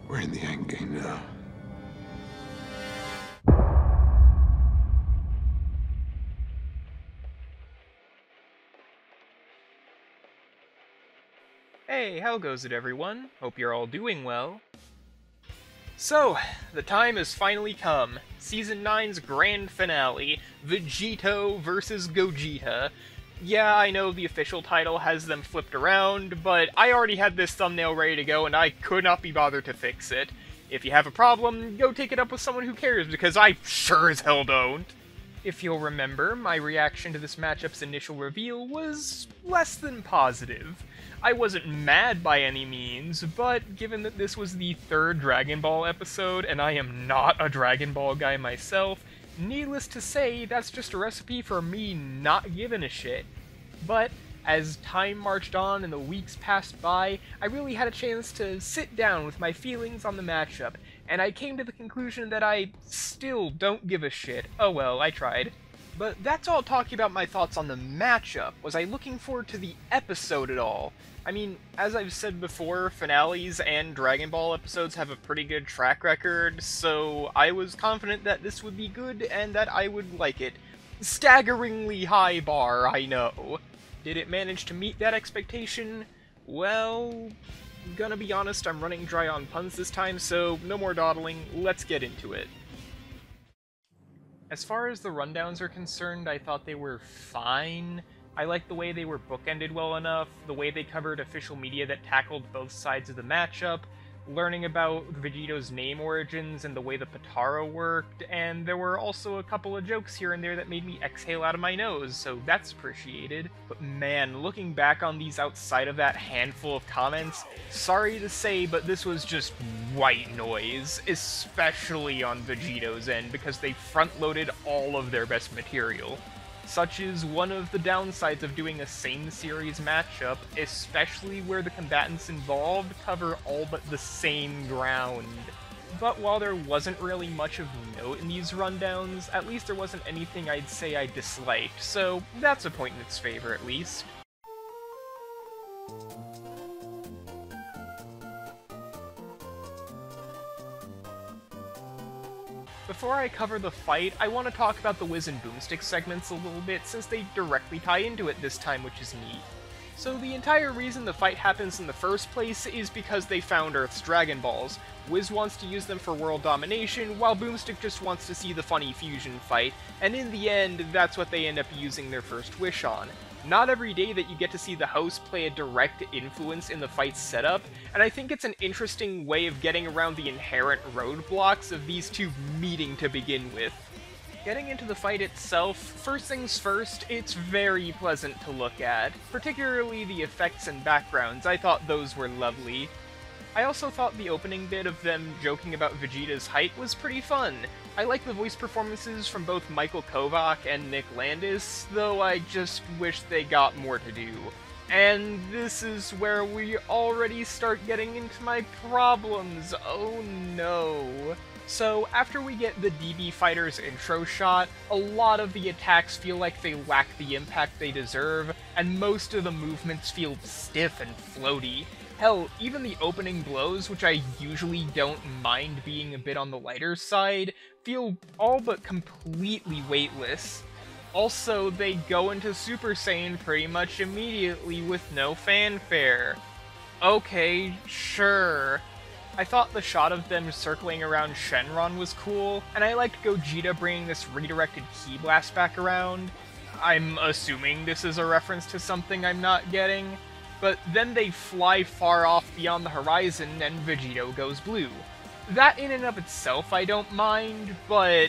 We're in the endgame now. Hey, how goes it everyone? Hope you're all doing well. So, the time has finally come. Season 9's grand finale, Vegito versus Gogeta. Yeah, I know the official title has them flipped around, but I already had this thumbnail ready to go and I could not be bothered to fix it. If you have a problem, go take it up with someone who cares, because I sure as hell don't. If you'll remember, my reaction to this matchup's initial reveal was less than positive. I wasn't mad by any means, but given that this was the third Dragon Ball episode, and I am not a Dragon Ball guy myself, needless to say, that's just a recipe for me not giving a shit. But as time marched on and the weeks passed by, I really had a chance to sit down with my feelings on the matchup, and I came to the conclusion that I still don't give a shit. Oh well, I tried. But that's all talking about my thoughts on the matchup. Was I looking forward to the episode at all? I mean, as I've said before, finales and Dragon Ball episodes have a pretty good track record, so I was confident that this would be good and that I would like it. Staggeringly high bar, I know. Did it manage to meet that expectation? Well, gonna be honest, I'm running dry on puns this time, so no more dawdling, let's get into it. As far as the rundowns are concerned, I thought they were fine. I liked the way they were bookended well enough, the way they covered official media that tackled both sides of the matchup, learning about Vegito's name origins and the way the Potara worked, and there were also a couple of jokes here and there that made me exhale out of my nose, so that's appreciated. But man, looking back on these outside of that handful of comments, sorry to say, but this was just white noise, especially on Vegito's end, because they front-loaded all of their best material. Such is one of the downsides of doing a same-series matchup, especially where the combatants involved cover all but the same ground. But while there wasn't really much of note in these rundowns, at least there wasn't anything I'd say I disliked, so that's a point in its favor at least. Before I cover the fight, I want to talk about the Whiz and Boomstick segments a little bit, since they directly tie into it this time, which is neat. So the entire reason the fight happens in the first place is because they found Earth's Dragon Balls. Whiz wants to use them for world domination, while Boomstick just wants to see the funny fusion fight, and in the end, that's what they end up using their first wish on. Not every day that you get to see the host play a direct influence in the fight's setup, and I think it's an interesting way of getting around the inherent roadblocks of these two meeting to begin with. Getting into the fight itself, first things first, it's very pleasant to look at. Particularly the effects and backgrounds, I thought those were lovely. I also thought the opening bit of them joking about Vegeta's height was pretty fun. I like the voice performances from both Michael Kovac and Nick Landis, though I just wish they got more to do. And this is where we already start getting into my problems, oh no. So, after we get the DB Fighter's intro shot, a lot of the attacks feel like they lack the impact they deserve, and most of the movements feel stiff and floaty. Hell, even the opening blows, which I usually don't mind being a bit on the lighter side, feel all but completely weightless. Also, they go into Super Saiyan pretty much immediately with no fanfare. Okay, sure. I thought the shot of them circling around Shenron was cool, and I liked Gogeta bringing this redirected ki blast back around. I'm assuming this is a reference to something I'm not getting. But then they fly far off beyond the horizon and Vegito goes blue. That in and of itself I don't mind, but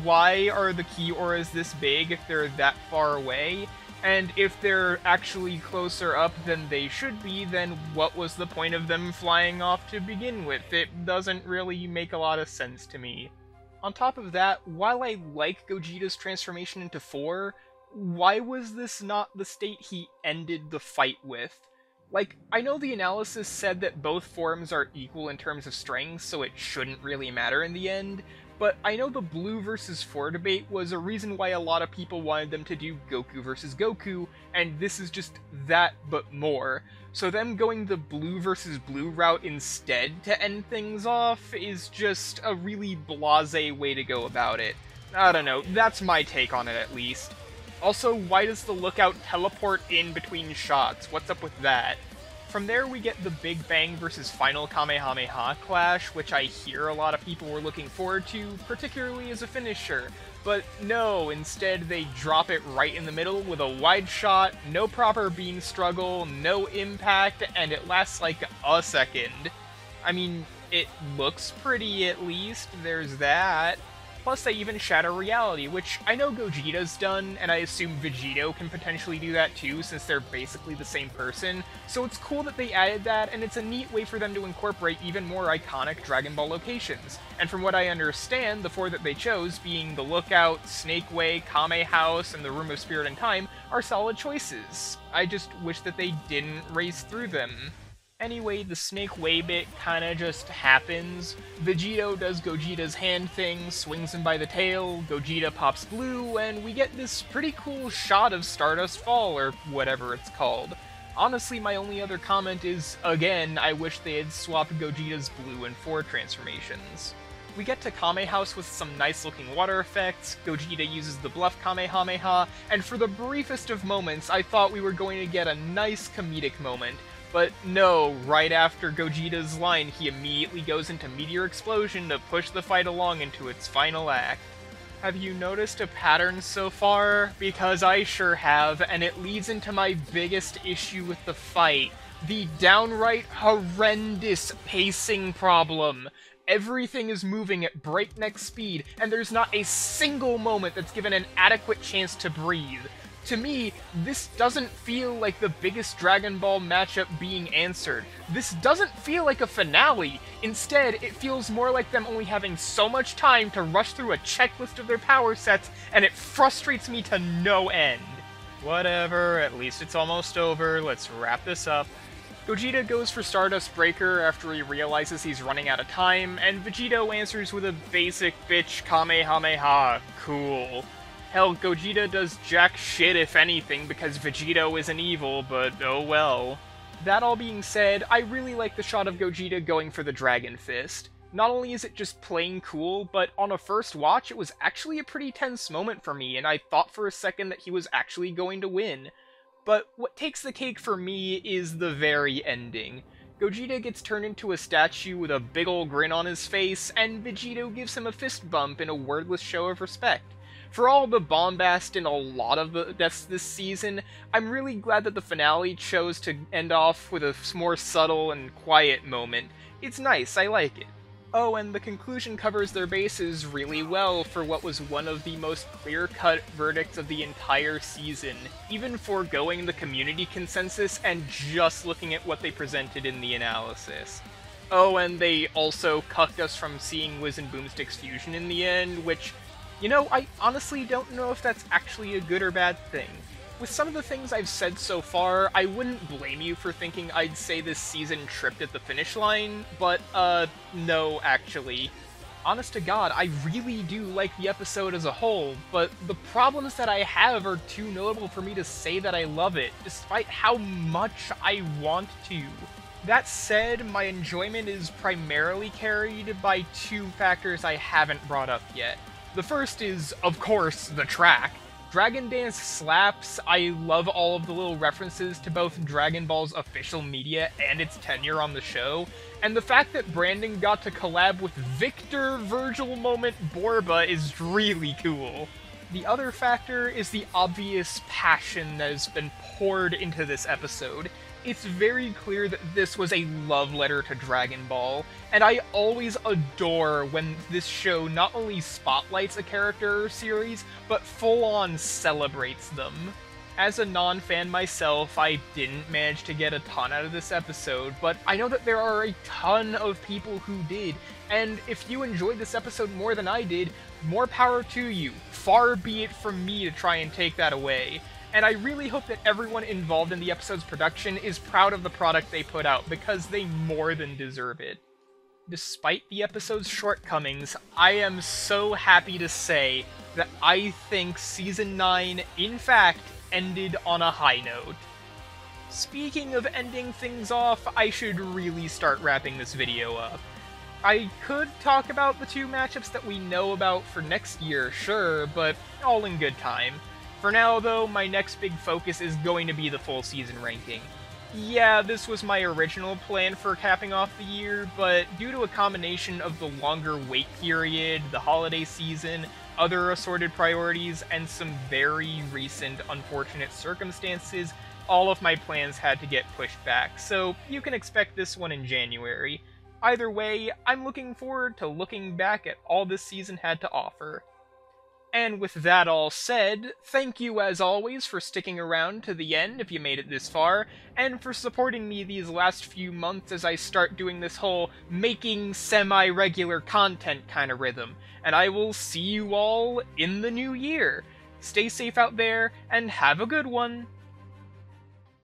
why are the ki auras this big if they're that far away? And if they're actually closer up than they should be, then what was the point of them flying off to begin with? It doesn't really make a lot of sense to me. On top of that, while I like Gogeta's transformation into 4, why was this not the state he ended the fight with? Like, I know the analysis said that both forms are equal in terms of strength, so it shouldn't really matter in the end, but I know the Blue versus 4 debate was a reason why a lot of people wanted them to do Goku versus Goku, and this is just that but more. So them going the Blue versus Blue route instead to end things off is just a really blasé way to go about it. I don't know, that's my take on it at least. Also, why does the Lookout teleport in between shots? What's up with that? From there we get the Big Bang versus Final Kamehameha clash, which I hear a lot of people were looking forward to, particularly as a finisher. But no, instead they drop it right in the middle with a wide shot, no proper beam struggle, no impact, and it lasts like a second. I mean, it looks pretty at least, there's that. Plus, they even shatter reality, which I know Gogeta's done, and I assume Vegito can potentially do that too, since they're basically the same person. So it's cool that they added that, and it's a neat way for them to incorporate even more iconic Dragon Ball locations. And from what I understand, the 4 that they chose, being the Lookout, Snake Way, Kame House, and the Room of Spirit and Time, are solid choices. I just wish that they didn't race through them. Anyway, the Snake Way bit kinda just happens. Vegito does Gogeta's hand thing, swings him by the tail, Gogeta pops blue, and we get this pretty cool shot of Stardust Fall, or whatever it's called. Honestly, my only other comment is, again, I wish they had swapped Gogeta's blue and 4 transformations. We get to Kame House with some nice looking water effects, Gogeta uses the bluff Kamehameha, and for the briefest of moments I thought we were going to get a nice comedic moment. But no, right after Gogeta's line, he immediately goes into Meteor Explosion to push the fight along into its final act. Have you noticed a pattern so far? Because I sure have, and it leads into my biggest issue with the fight. The downright horrendous pacing problem. Everything is moving at breakneck speed, and there's not a single moment that's given an adequate chance to breathe. To me, this doesn't feel like the biggest Dragon Ball matchup being answered. This doesn't feel like a finale. Instead, it feels more like them only having so much time to rush through a checklist of their power sets, and it frustrates me to no end. Whatever, at least it's almost over, let's wrap this up. Gogeta goes for Stardust Breaker after he realizes he's running out of time, and Vegito answers with a basic bitch Kamehameha. Cool. Hell, Gogeta does jack shit if anything because Vegito isn't evil, but oh well. That all being said, I really like the shot of Gogeta going for the Dragon Fist. Not only is it just plain cool, but on a first watch it was actually a pretty tense moment for me, and I thought for a second that he was actually going to win. But what takes the cake for me is the very ending. Gogeta gets turned into a statue with a big ol' grin on his face, and Vegito gives him a fist bump in a wordless show of respect. For all the bombast in a lot of the deaths this season, I'm really glad that the finale chose to end off with a more subtle and quiet moment. It's nice, I like it. Oh, and the conclusion covers their bases really well for what was one of the most clear-cut verdicts of the entire season, even foregoing the community consensus and just looking at what they presented in the analysis. Oh, and they also cucked us from seeing Wiz and Boomstick's fusion in the end, which, you know, I honestly don't know if that's actually a good or bad thing. With some of the things I've said so far, I wouldn't blame you for thinking I'd say this season tripped at the finish line, but, no, actually. Honest to God, I really do like the episode as a whole, but the problems that I have are too notable for me to say that I love it, despite how much I want to. That said, my enjoyment is primarily carried by 2 factors I haven't brought up yet. The first is, of course, the track. Dragon Dance slaps. I love all of the little references to both Dragon Ball's official media and its tenure on the show, and the fact that Brandon got to collab with Victor Virgil Moment Borba is really cool. The other factor is the obvious passion that has been poured into this episode. It's very clear that this was a love letter to Dragon Ball, and I always adore when this show not only spotlights a character or series, but full-on celebrates them. As a non-fan myself, I didn't manage to get a ton out of this episode, but I know that there are a ton of people who did, and if you enjoyed this episode more than I did, more power to you. Far be it from me to try and take that away. And I really hope that everyone involved in the episode's production is proud of the product they put out, because they more than deserve it. despite the episode's shortcomings, I am so happy to say that I think Season 9, in fact, ended on a high note. Speaking of ending things off, I should really start wrapping this video up. I could talk about the 2 matchups that we know about for next year, sure, but all in good time. For now, though, my next big focus is going to be the full season ranking. Yeah, this was my original plan for capping off the year, but due to a combination of the longer wait period, the holiday season, other assorted priorities, and some very recent unfortunate circumstances, all of my plans had to get pushed back, so you can expect this one in January. Either way, I'm looking forward to looking back at all this season had to offer. And with that all said, thank you as always for sticking around to the end if you made it this far, and for supporting me these last few months as I start doing this whole making semi-regular content kind of rhythm, and I will see you all in the new year. Stay safe out there, and have a good one!